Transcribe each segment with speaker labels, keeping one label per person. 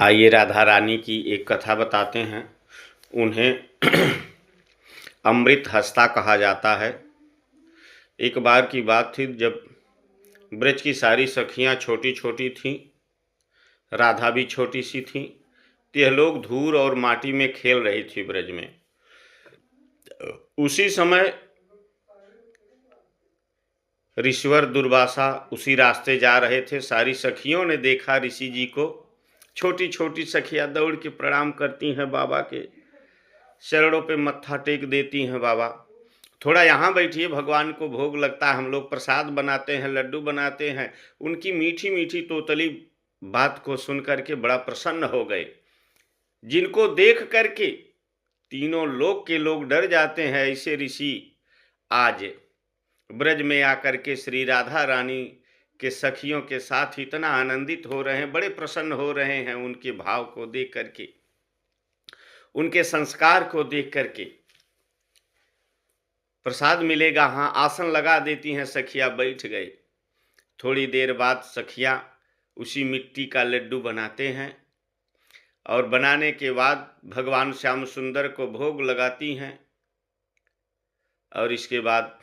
Speaker 1: आइए राधा रानी की एक कथा बताते हैं। उन्हें अमृत हस्ता कहा जाता है। एक बार की बात थी जब ब्रज की सारी सखियां छोटी छोटी थीं, राधा भी छोटी सी थी। यह लोग धूल और माटी में खेल रही थी ब्रज में। उसी समय ऋषिवर दुर्वासा उसी रास्ते जा रहे थे। सारी सखियों ने देखा ऋषि जी को। छोटी छोटी सखियां दौड़ के प्रणाम करती हैं, बाबा के चरणों पे मत्था टेक देती हैं। बाबा थोड़ा यहाँ बैठिए, भगवान को भोग लगता है, हम लोग प्रसाद बनाते हैं, लड्डू बनाते हैं। उनकी मीठी मीठी तोतली बात को सुन करके बड़ा प्रसन्न हो गए, जिनको देख करके तीनों लोक के लोग डर जाते हैं। ऐसे ऋषि आज ब्रज में आकर के श्री राधा रानी के सखियों के साथ इतना आनंदित हो रहे हैं, बड़े प्रसन्न हो रहे हैं उनके भाव को देख करके, उनके संस्कार को देख करके। प्रसाद मिलेगा, हाँ, आसन लगा देती हैं सखियां, बैठ गए। थोड़ी देर बाद सखियां उसी मिट्टी का लड्डू बनाते हैं और बनाने के बाद भगवान श्याम सुंदर को भोग लगाती हैं। और इसके बाद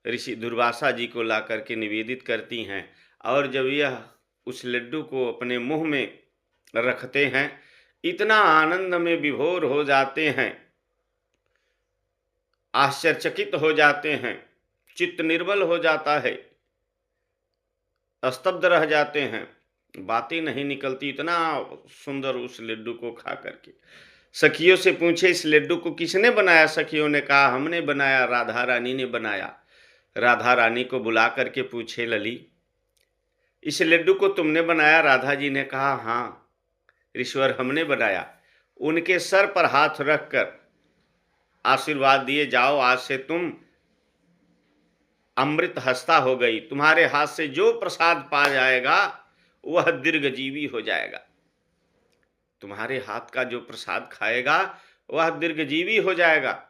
Speaker 1: ऋषि दुर्वासा जी को ला करके निवेदित करती हैं। और जब यह उस लड्डू को अपने मुंह में रखते हैं, इतना आनंद में विभोर हो जाते हैं, आश्चर्यचकित हो जाते हैं, चित्त निर्बल हो जाता है, स्तब्ध रह जाते हैं, बातें नहीं निकलती। इतना सुंदर उस लड्डू को खा करके सखियों से पूछे, इस लड्डू को किसने बनाया? सखियों ने कहा, हमने बनाया, राधा रानी ने बनाया। राधा रानी को बुला करके पूछे, लली, इस लड्डू को तुमने बनाया? राधा जी ने कहा, हाँ ईश्वर, हमने बनाया। उनके सर पर हाथ रखकर आशीर्वाद दिए, जाओ आज से तुम अमृत हस्ता हो गई। तुम्हारे हाथ से जो प्रसाद पा जाएगा वह दीर्घजीवी हो जाएगा। तुम्हारे हाथ का जो प्रसाद खाएगा वह दीर्घजीवी हो जाएगा।